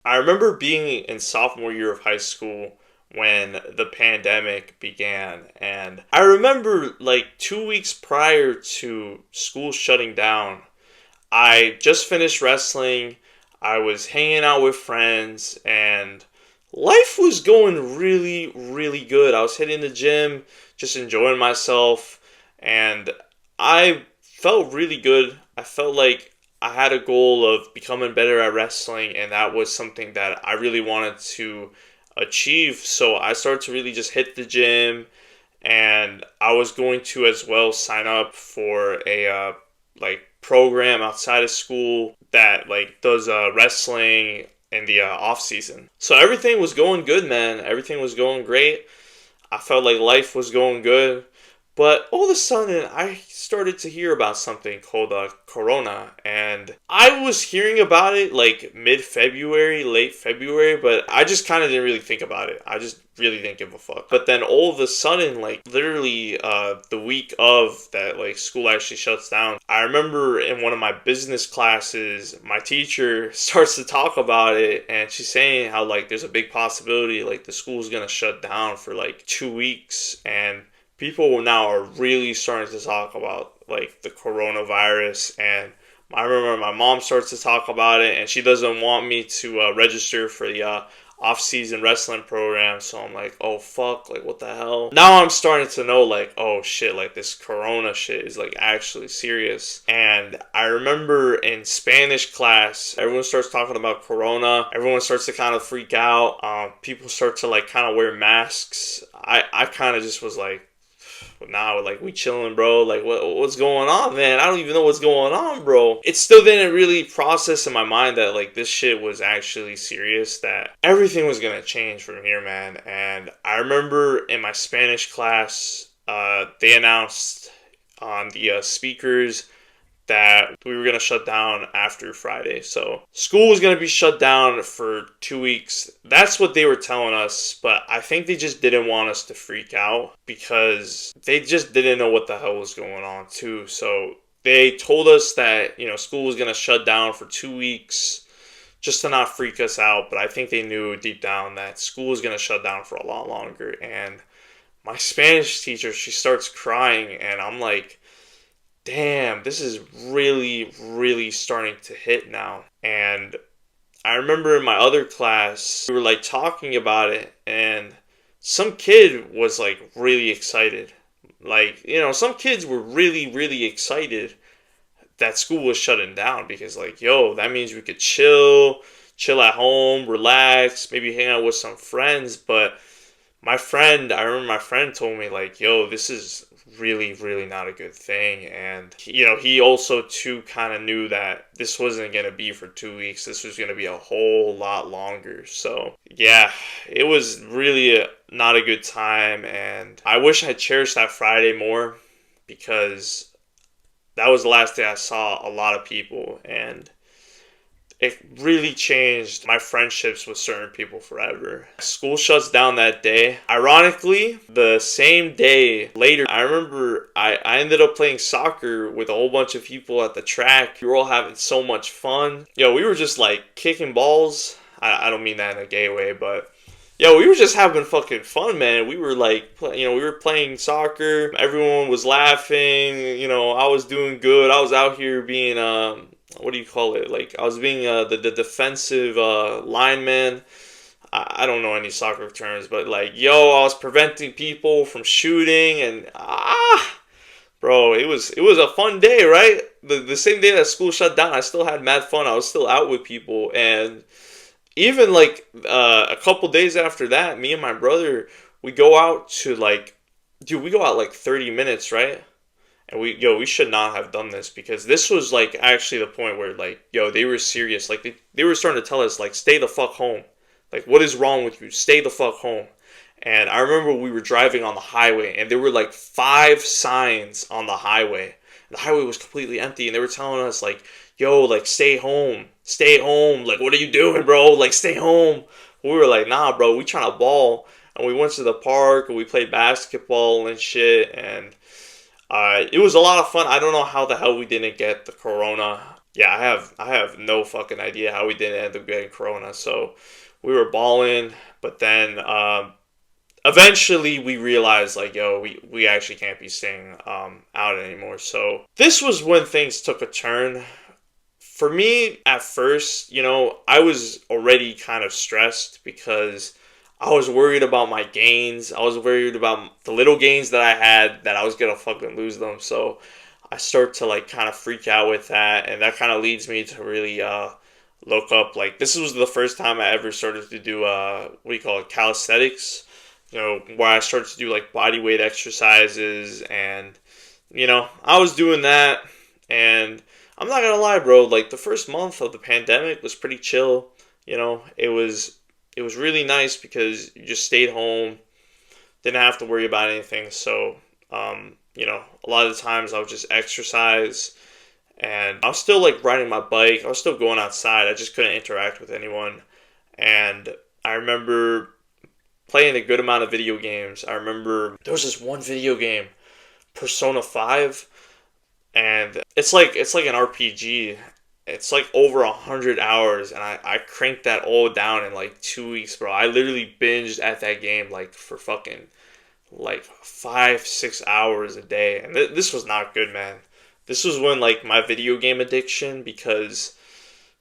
I remember being in sophomore year of high school when the pandemic began, and I remember like 2 weeks prior to school shutting down, I just finished wrestling. I was hanging out with friends, and life was going really, really good. I was hitting the gym, just enjoying myself, and I felt really good. I felt like I had a goal of becoming better at wrestling, and that was something that I really wanted to achieve. So I started to really just hit the gym, and I was going to as well sign up for a like program outside of school that like does wrestling in the off season. So everything was going good, man. Everything was going great. I felt like life was going good. But all of a sudden, I started to hear about something called Corona, and I was hearing about it like mid-February, late February, but I just kind of didn't really think about it. I just really didn't give a fuck. But then all of a sudden, like literally the week of that, like school actually shuts down. I remember in one of my business classes, my teacher starts to talk about it, and she's saying how like there's a big possibility like the school's gonna shut down for like 2 weeks, and people now are really starting to talk about like the coronavirus. And I remember my mom starts to talk about it, and she doesn't want me to register for the off-season wrestling program. So I'm like, oh fuck, like what the hell. Now I'm starting to know like, oh shit, like this corona shit is like actually serious. And I remember in Spanish class, everyone starts talking about corona, everyone starts to kind of freak out, people start to like kind of wear masks. I kind of just was like, now like we chilling, bro. Like what's going on, man? I don't even know what's going on, bro. It still didn't really process in my mind that like this shit was actually serious, that everything was gonna change from here, man. And I remember in my Spanish class, they announced on the speakers that we were going to shut down after Friday. So school was going to be shut down for 2 weeks. That's what they were telling us. But I think they just didn't want us to freak out because they just didn't know what the hell was going on, too. So they told us that, school was going to shut down for 2 weeks just to not freak us out. But I think they knew deep down that school was going to shut down for a lot longer. And my Spanish teacher, she starts crying, and I'm like, damn, this is really, really starting to hit now. And I remember in my other class, we were like talking about it, and some kid was like really excited. Like, some kids were really, really excited that school was shutting down because, like, yo, that means we could chill at home, relax, maybe hang out with some friends. But I remember my friend told me, like, yo, this is really, really not a good thing. And, he also, too, kind of knew that this wasn't going to be for 2 weeks. This was going to be a whole lot longer. So, yeah, it was really not a good time. And I wish I cherished that Friday more because that was the last day I saw a lot of people. And it really changed my friendships with certain people forever. School shuts down that day. Ironically, the same day later, I remember I ended up playing soccer with a whole bunch of people at the track. We were all having so much fun. Yo, we were just like kicking balls. I don't mean that in a gay way, but yo, we were just having fucking fun, man. We were like, we were playing soccer. Everyone was laughing. I was doing good. I was out here being, what do you call it? Like, I was being the defensive lineman. I don't know any soccer terms, but like, yo, I was preventing people from shooting, and bro, it was a fun day, right? The same day that school shut down, I still had mad fun. I was still out with people, and even like a couple days after that, me and my brother, we go out to like, dude, we go out like 30 minutes, right? And we should not have done this because this was like actually the point where like, yo, they were serious. Like they were starting to tell us like, stay the fuck home. Like, what is wrong with you? Stay the fuck home. And I remember we were driving on the highway, and there were like 5 signs on the highway. The highway was completely empty, and they were telling us like, yo, like stay home. Stay home. Like, what are you doing, bro? Like, stay home. We were like, nah, bro, we trying to ball. And we went to the park and we played basketball and shit, and it was a lot of fun. I don't know how the hell we didn't get the corona. Yeah, I have no fucking idea how we didn't end up getting corona. So we were balling, but then eventually we realized like, yo, we actually can't be staying out anymore. So this was when things took a turn. For me, at first, I was already kind of stressed because I was worried about my gains. I was worried about the little gains that I had, that I was gonna fucking lose them. So I start to like kind of freak out with that, and that kind of leads me to really look up. Like, this was the first time I ever started to do what do you call it, calisthenics. Where I started to do like body weight exercises, and I was doing that, and I'm not gonna lie, bro. Like, the first month of the pandemic was pretty chill. It was really nice because you just stayed home, didn't have to worry about anything. So, a lot of the times I would just exercise, and I was still like riding my bike. I was still going outside. I just couldn't interact with anyone. And I remember playing a good amount of video games. I remember there was this one video game, Persona 5, and it's like an RPG. It's like over 100 hours, and I cranked that all down in like 2 weeks, bro. I literally binged at that game like for fucking like 5-6 hours a day, and this was not good, man. This was when like my video game addiction, because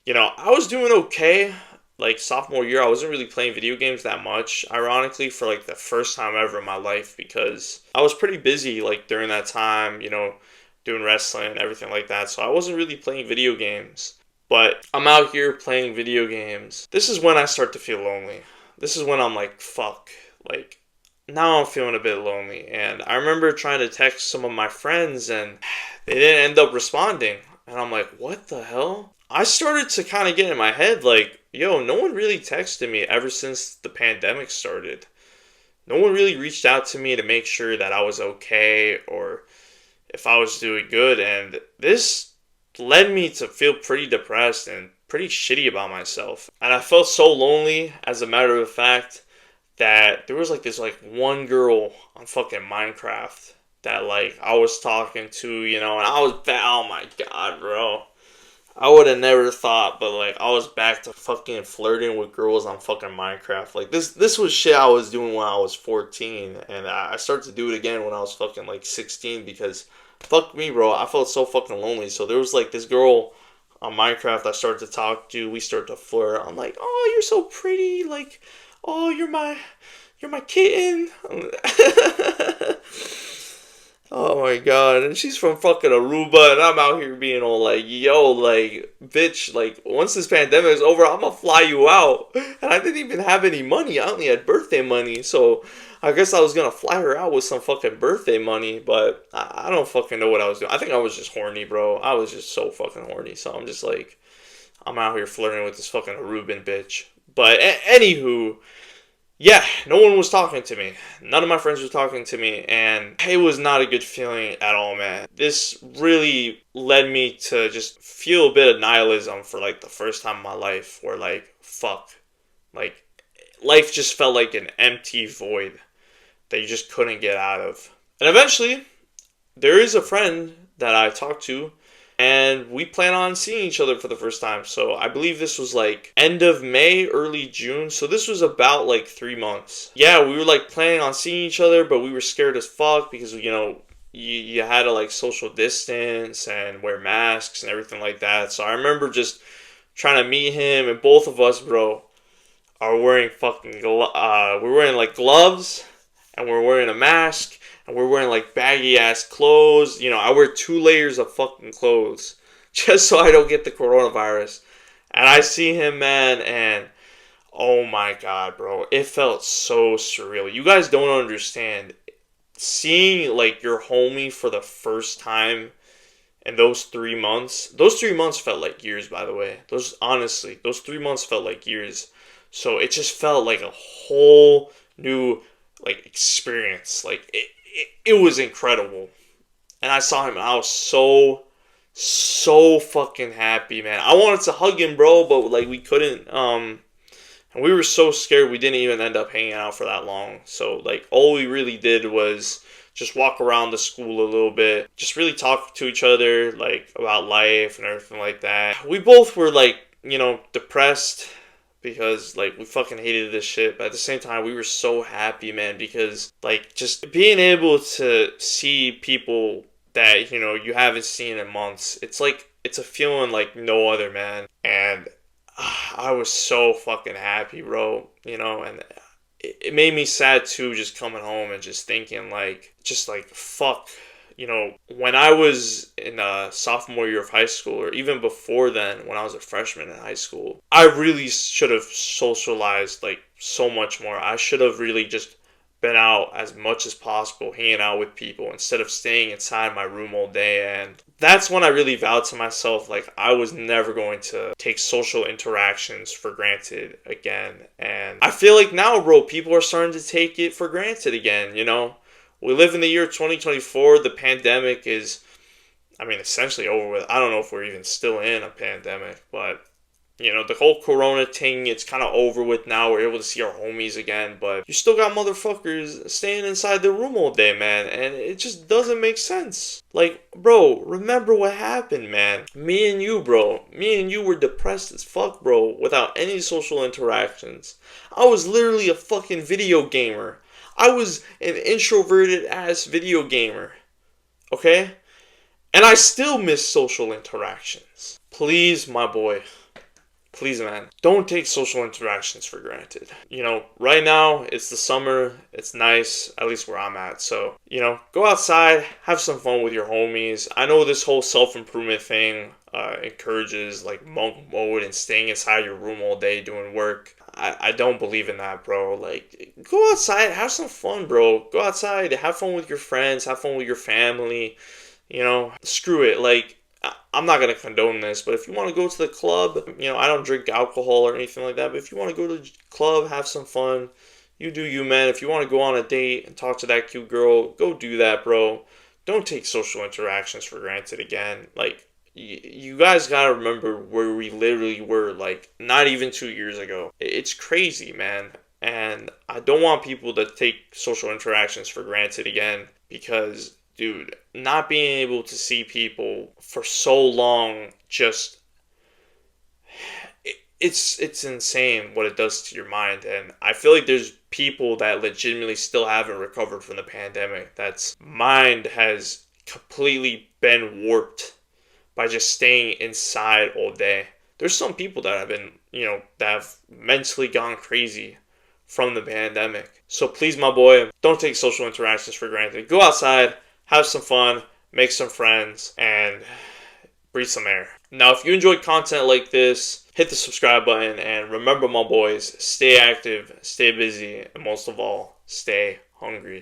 I was doing okay. Like, sophomore year, I wasn't really playing video games that much, ironically, for like the first time ever in my life, because I was pretty busy like during that time, doing wrestling and everything like that. So I wasn't really playing video games. But I'm out here playing video games. This is when I start to feel lonely. This is when I'm like, fuck. Like, now I'm feeling a bit lonely. And I remember trying to text some of my friends, and they didn't end up responding. And I'm like, what the hell? I started to kind of get in my head like, yo, no one really texted me ever since the pandemic started. No one really reached out to me to make sure that I was okay, or if I was doing good. And this led me to feel pretty depressed and pretty shitty about myself. And I felt so lonely, as a matter of fact, that there was like this like one girl on fucking Minecraft that like I was talking to, and I was oh my god, bro. I would have never thought, but like I was back to fucking flirting with girls on fucking Minecraft. Like, this was shit I was doing when I was 14, and I started to do it again when I was fucking like 16, because fuck me, bro. I felt so fucking lonely. So there was like this girl on Minecraft I started to talk to. We started to flirt. I'm like, oh, you're so pretty. Like, oh, you're my kitten. Oh my god, and she's from fucking Aruba, and I'm out here being all like, yo, like, bitch, like, once this pandemic is over, I'm gonna fly you out. And I didn't even have any money, I only had birthday money, so I guess I was gonna fly her out with some fucking birthday money, but I don't fucking know what I was doing. I think I was just horny, bro. I was just so fucking horny, so I'm just like, I'm out here flirting with this fucking Aruban bitch. But, anywho, yeah, no one was talking to me. None of my friends were talking to me, and it was not a good feeling at all, man. This really led me to just feel a bit of nihilism for like the first time in my life, where like, fuck. Like, life just felt like an empty void that you just couldn't get out of. And eventually, there is a friend that I talked to, and we plan on seeing each other for the first time. So I believe this was like end of May, early June. So this was about like 3 months. Yeah, we were like planning on seeing each other, but we were scared as fuck because, you had to like social distance and wear masks and everything like that. So I remember just trying to meet him, and both of us, bro, are wearing fucking we're wearing like gloves, and we're wearing a mask, and we're wearing like baggy ass clothes. I wear 2 layers of fucking clothes just so I don't get the coronavirus. And I see him, man, and oh my god, bro, it felt so surreal. You guys don't understand. Seeing like your homie for the first time in those 3 months. Those 3 months felt like years, by the way. Those 3 months felt like years. So it just felt like a whole new like experience. Like, it was incredible. And I saw him, and I was so fucking happy, man. I wanted to hug him, bro, but like we couldn't. And we were so scared we didn't even end up hanging out for that long. So like all we really did was just walk around the school a little bit, just really talk to each other, like, about life and everything like that. We both were, like, depressed because, like, we fucking hated this shit, but at the same time, we were so happy, man, because, like, just being able to see people that, you haven't seen in months, it's like, it's a feeling like no other, man. And I was so fucking happy, bro, and it made me sad too, just coming home and just thinking, like, fuck, when I was in sophomore year of high school, or even before then, when I was a freshman in high school, I really should have socialized, like, so much more. I should have really just been out as much as possible, hanging out with people, instead of staying inside my room all day. And that's when I really vowed to myself, like, I was never going to take social interactions for granted again. And I feel like now, bro, people are starting to take it for granted again, We live in the year 2024. The pandemic is, essentially over with. I don't know if we're even still in a pandemic, but the whole corona thing, it's kind of over with now. We're able to see our homies again, but you still got motherfuckers staying inside their room all day, man, and it just doesn't make sense. Like, bro, remember what happened, man. Me and you were depressed as fuck, bro, without any social interactions. I was literally a fucking video gamer. I was an introverted ass video gamer, okay? And I still miss social interactions. Please, my boy. Please, man, don't take social interactions for granted. Right now, it's the summer, it's nice, at least where I'm at. So, go outside, have some fun with your homies. I know this whole self-improvement thing encourages, like, monk mode and staying inside your room all day doing work. I don't believe in that, bro. Like, go outside, have some fun, bro. Go outside, have fun with your friends, have fun with your family. Screw it. Like, I'm not going to condone this, but if you want to go to the club, I don't drink alcohol or anything like that, but if you want to go to the club, have some fun, you do you, man. If you want to go on a date and talk to that cute girl, go do that, bro. Don't take social interactions for granted again. Like, you guys got to remember where we literally were, like, not even 2 years ago. It's crazy, man. And I don't want people to take social interactions for granted again, because, dude, not being able to see people for so long, just, it's insane what it does to your mind. And I feel like there's people that legitimately still haven't recovered from the pandemic, that's mind has completely been warped by just staying inside all day. There's some people that have been, that have mentally gone crazy from the pandemic. So please, my boy, don't take social interactions for granted. Go outside, have some fun, make some friends, and breathe some air. Now, if you enjoyed content like this, hit the subscribe button, and remember, my boys, stay active, stay busy, and most of all, stay hungry.